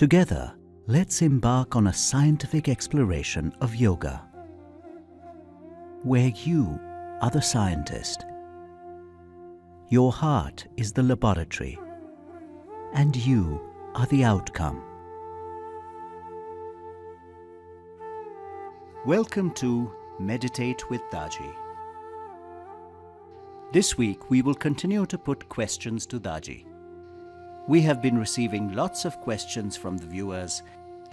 Together, let's embark on a scientific exploration of yoga, where you are the scientist, your heart is the laboratory, and you are the outcome. Welcome to Meditate with Daaji. This week we will continue to put questions to Daaji. We have been receiving lots of questions from the viewers,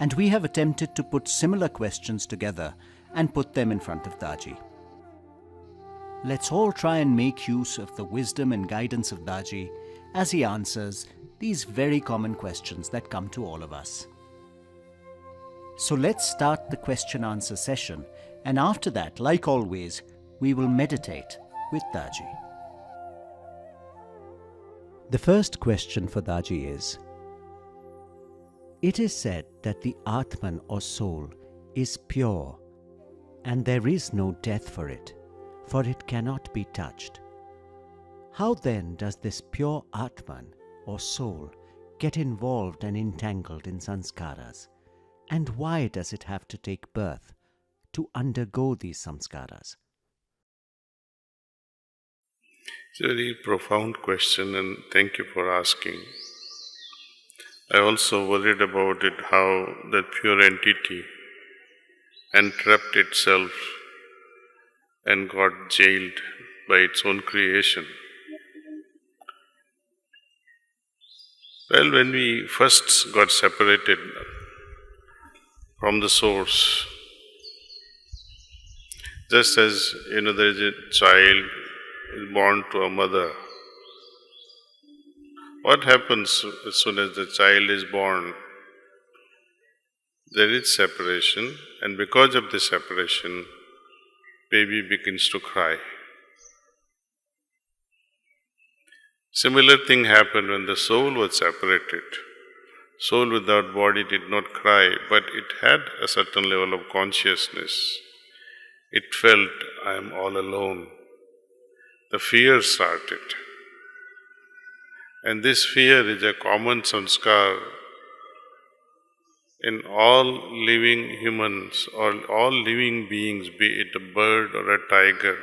and we have attempted to put similar questions together and put them in front of Daaji. Let's all try and make use of the wisdom and guidance of Daaji as he answers these very common questions that come to all of us. So let's start the question-answer session, and after that, like always, we will meditate with Daaji. The first question for Daaji is, it is said that the Atman or soul is pure and there is no death for it cannot be touched. How then does this pure Atman or soul get involved and entangled in sanskaras? And why does it have to take birth to undergo these samskaras? It's a very profound question, and thank you for asking. I also worried about it, how that pure entity entrapped itself and got jailed by its own creation. Well, when we first got separated from the source, just as there is a child is born to a mother, what happens as soon as the child is born? There is separation, and because of the separation, baby begins to cry. Similar thing happened when the soul was separated. Soul without body did not cry, but it had a certain level of consciousness. It felt, I am all alone. The fear started. And this fear is a common sanskar in all living humans or all living beings, be it a bird or a tiger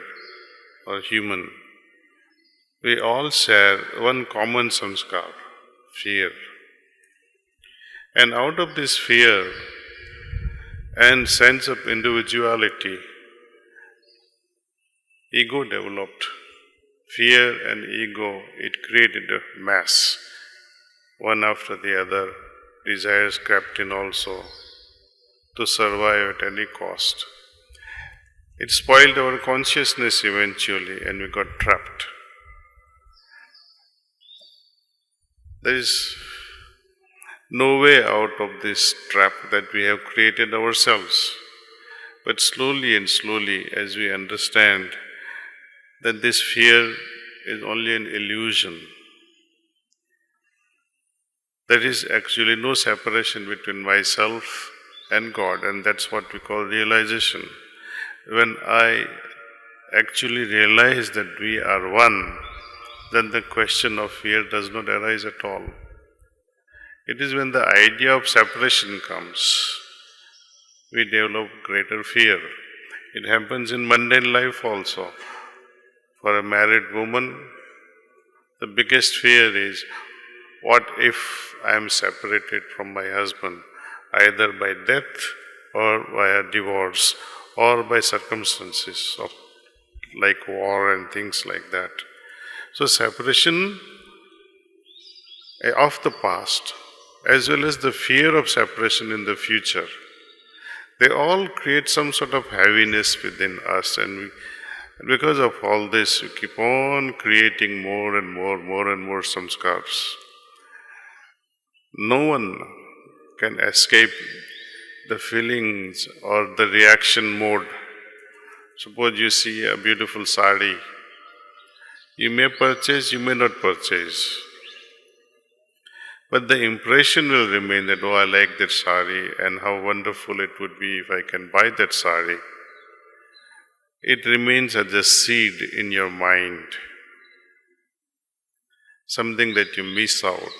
or human. We all share one common sanskar, fear. And out of this fear and sense of individuality, ego developed. Fear and ego, it created a mass, one after the other. Desires crept in also to survive at any cost. It spoiled our consciousness eventually, and we got trapped. There is no way out of this trap that we have created ourselves. But slowly and slowly, as we understand that this fear is only an illusion, there is actually no separation between myself and God, and that's what we call realization. When I actually realize that we are one, then the question of fear does not arise at all. It is when the idea of separation comes, we develop greater fear. It happens in mundane life also. For a married woman, the biggest fear is, what if I am separated from my husband, either by death or via divorce or by circumstances of like war and things like that. So separation of the past as well as the fear of separation in the future, they all create some sort of heaviness within us, and because of all this, we keep on creating more and more samskars. No one can escape the feelings or the reaction mode. Suppose you see a beautiful sari. You may purchase, you may not purchase. But the impression will remain that, oh, I like that sari, and how wonderful it would be if I can buy that sari. It remains as a seed in your mind, something that you miss out,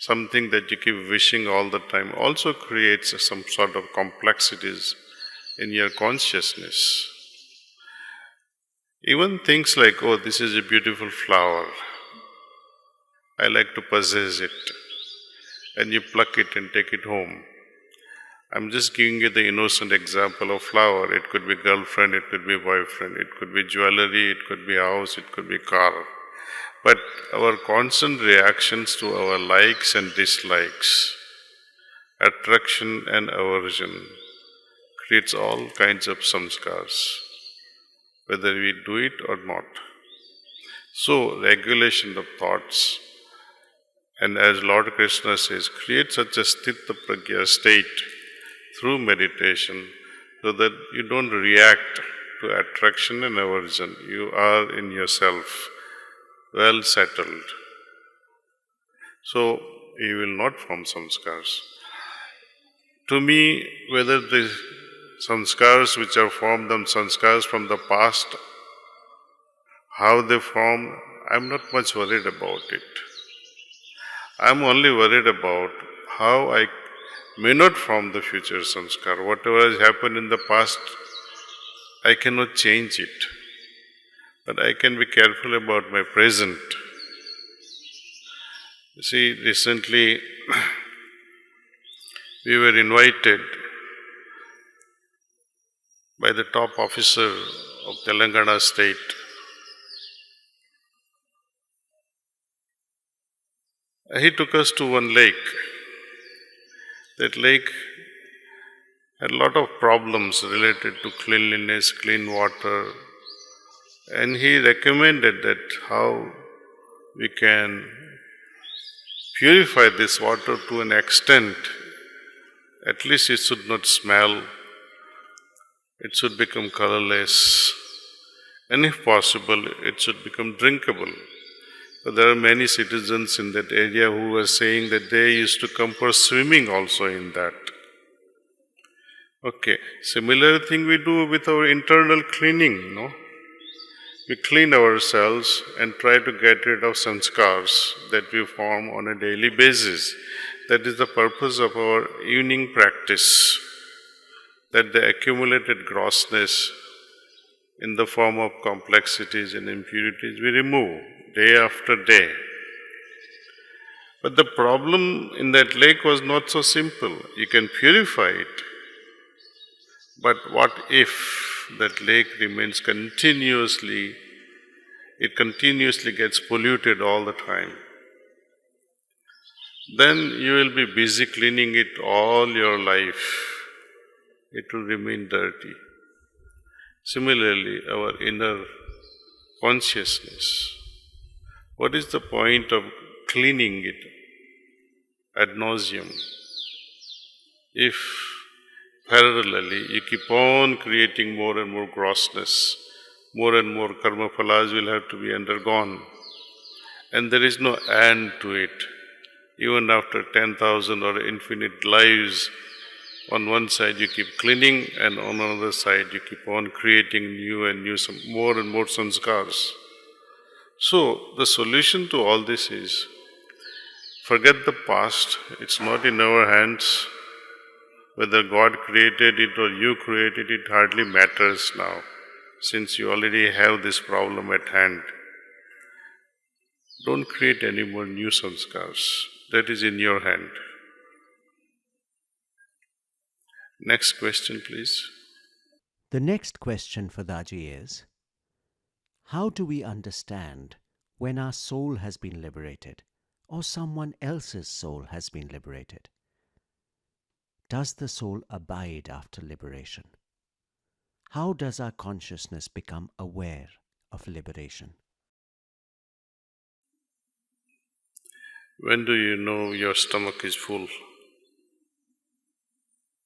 something that you keep wishing all the time, also creates some sort of complexities in your consciousness. Even things like, oh, this is a beautiful flower, I like to possess it, and you pluck it and take it home. I'm just giving you the innocent example of flower. It could be girlfriend, it could be boyfriend, it could be jewelry, it could be house, it could be car. But our constant reactions to our likes and dislikes, attraction and aversion, creates all kinds of samskars, whether we do it or not. So, regulation of thoughts, and as Lord Krishna says, create such a sthita pragya state through meditation so that you don't react to attraction and aversion. You are in yourself well settled. So, you will not form samskars. To me, whether the samskars which are formed, them samskars from the past, how they form, I'm not much worried about it. I'm only worried about how I may not form the future samskar. Whatever has happened in the past, I cannot change it. But I can be careful about my present. You see, recently we were invited by the top officer of Telangana state. He took us to one lake. That lake had a lot of problems related to cleanliness, clean water, and he recommended that how we can purify this water to an extent. At least it should not smell, it should become colorless, and if possible, it should become drinkable. But there are many citizens in that area who were saying that they used to come for swimming also in that. Okay, similar thing we do with our internal cleaning, no? We clean ourselves and try to get rid of samskars that we form on a daily basis. That is the purpose of our evening practice, that the accumulated grossness in the form of complexities and impurities we remove day after day. But the problem in that lake was not so simple. You can purify it, but what if that lake remains continuously, it continuously gets polluted all the time? Then you will be busy cleaning it all your life. It will remain dirty. Similarly, our inner consciousness. What is the point of cleaning it ad nauseum if parallelly you keep on creating more and more grossness, more and more karma phalas will have to be undergone, and there is no end to it. Even after 10,000 or infinite lives, on one side you keep cleaning, and on another side you keep on creating new and new, more and more samskars. So, the solution to all this is, forget the past, it's not in our hands. Whether God created it or you created it hardly matters now, since you already have this problem at hand. Don't create any more new samskars. That is in your hand. Next question, please. The next question for Daaji is, how do we understand when our soul has been liberated or someone else's soul has been liberated? Does the soul abide after liberation? How does our consciousness become aware of liberation? When do you know your stomach is full?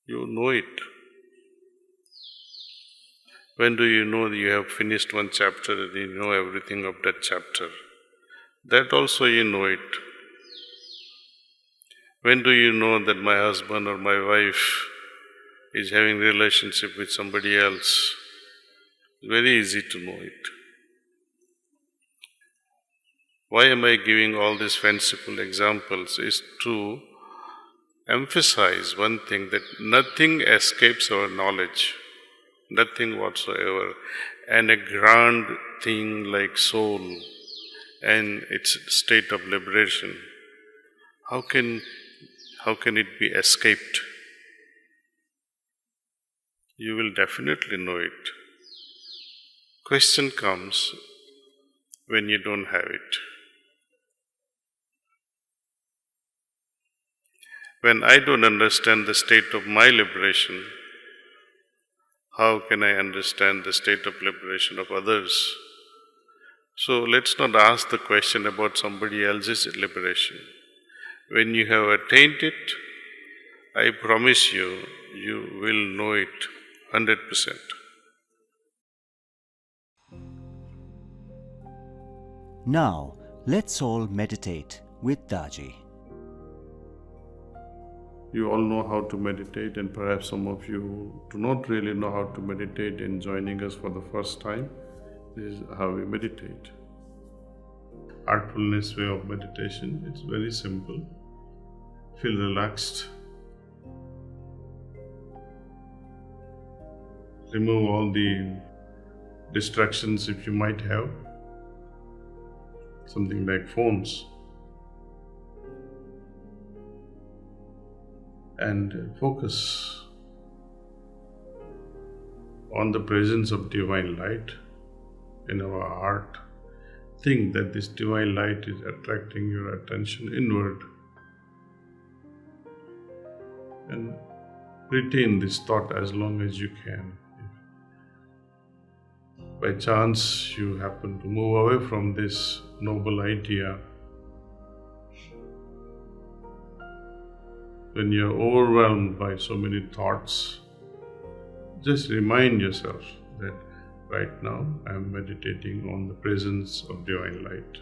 You know it. When do you know that you have finished one chapter and you know everything of that chapter? That also you know it. When do you know that my husband or my wife is having relationship with somebody else? It's very easy to know it. Why am I giving all these fanciful examples? Is to emphasize one thing, that nothing escapes our knowledge, nothing whatsoever. And a grand thing like soul and its state of liberation, how can it be escaped? You will definitely know it. Question comes when you don't have it. When I don't understand the state of my liberation, how can I understand the state of liberation of others? So let's not ask the question about somebody else's liberation. When you have attained it, I promise you, you will know it 100%. Now, let's all meditate with Daaji. You all know how to meditate, and perhaps some of you do not really know how to meditate and joining us for the first time. This is how we meditate. Heartfulness way of meditation. It's very simple. Feel relaxed. Remove all the distractions if you might have. Something like phones. And focus on the presence of divine light in our heart. Think that this divine light is attracting your attention inward, and retain this thought as long as you can. If by chance you happen to move away from this noble idea, when you're overwhelmed by so many thoughts, just remind yourself that right now I am meditating on the presence of divine light.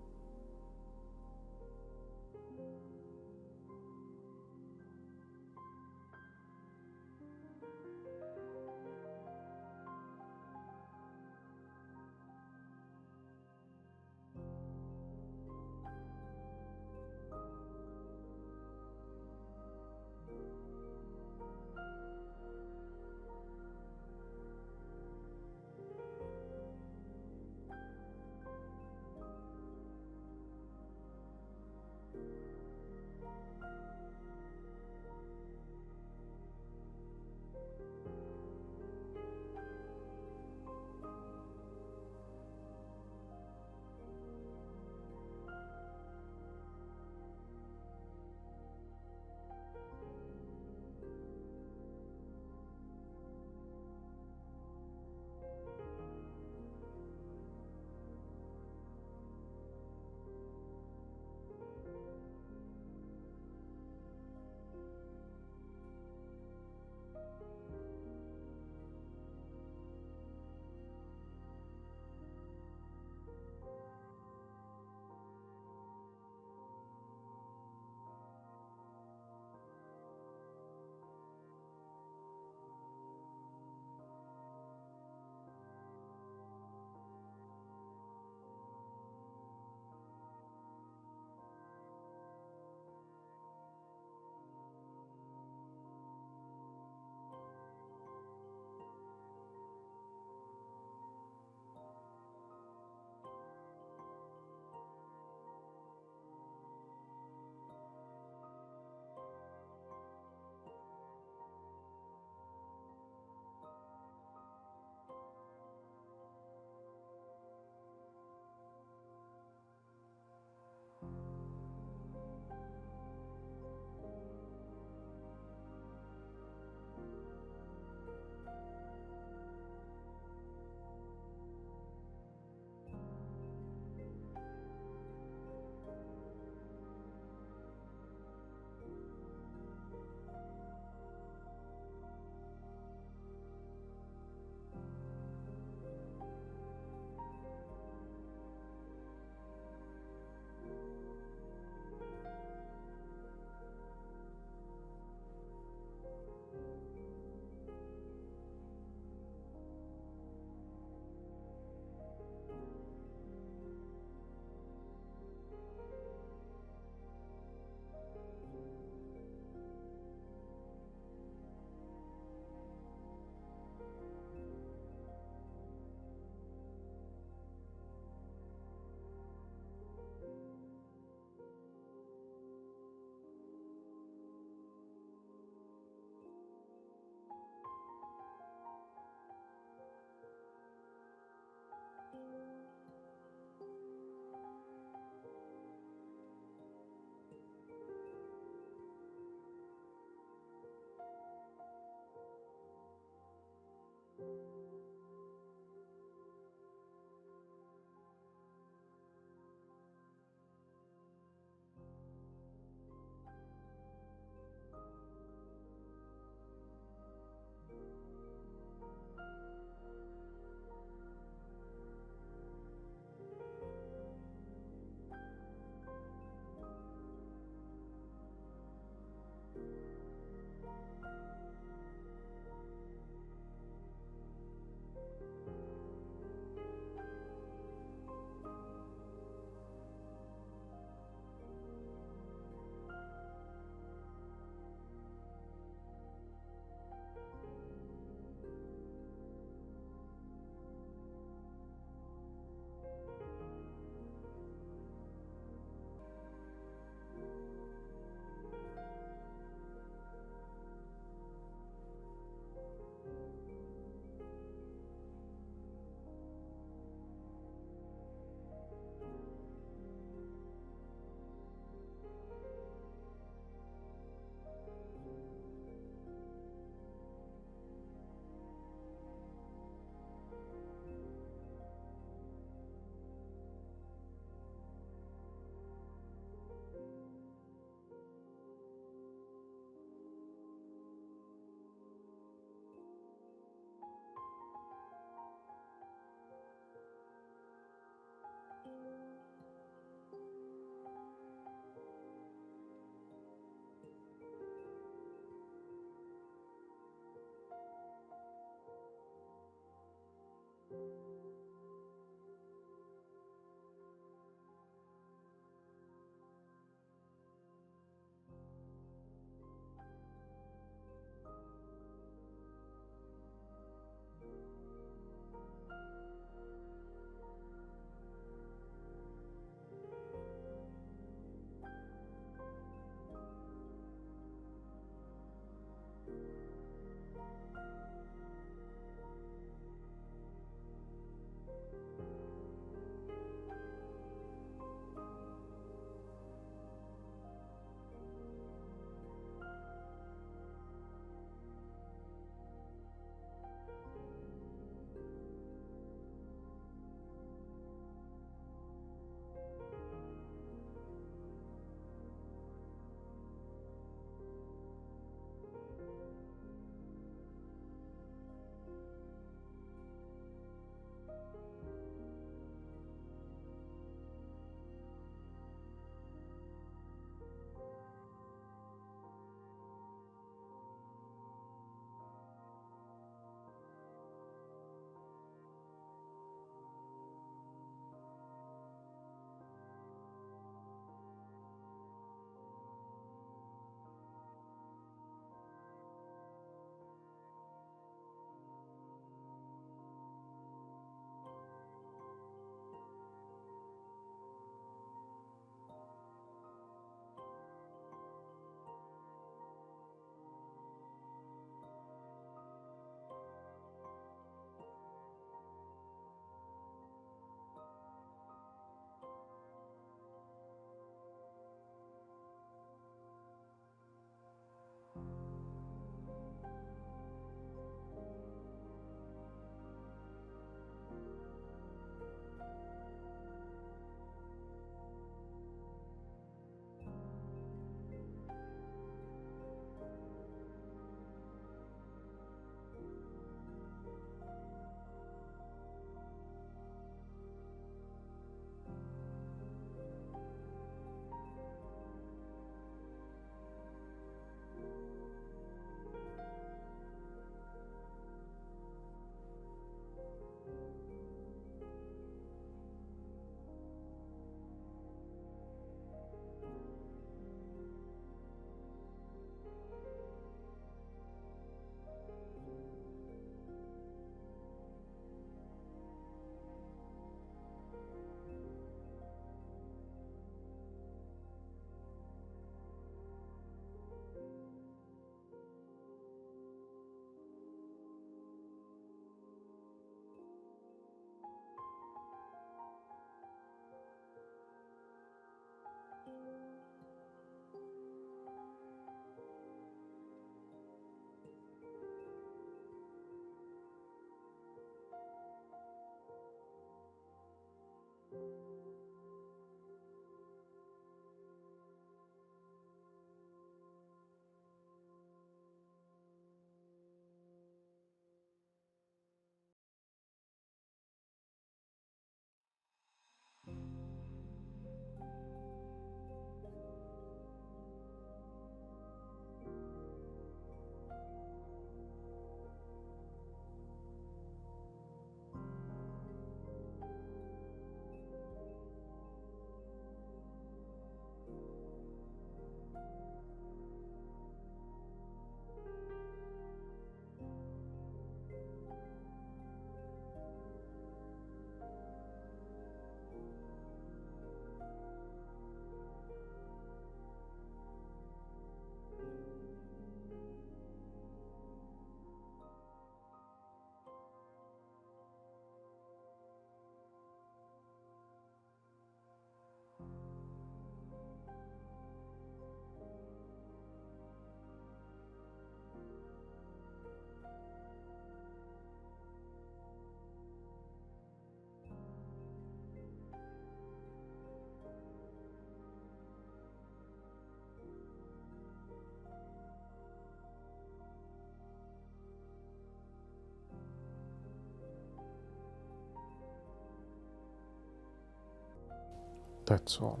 That's all.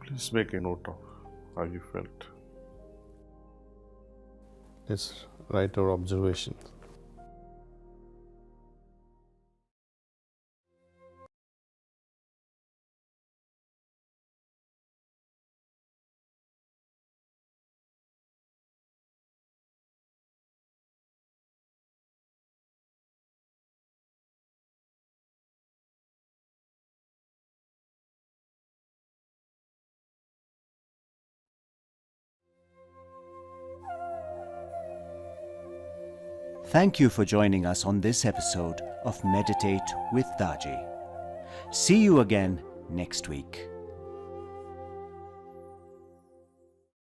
Please make a note of how you felt. Let's write our observations. Thank you for joining us on this episode of Meditate with Daaji. See you again next week.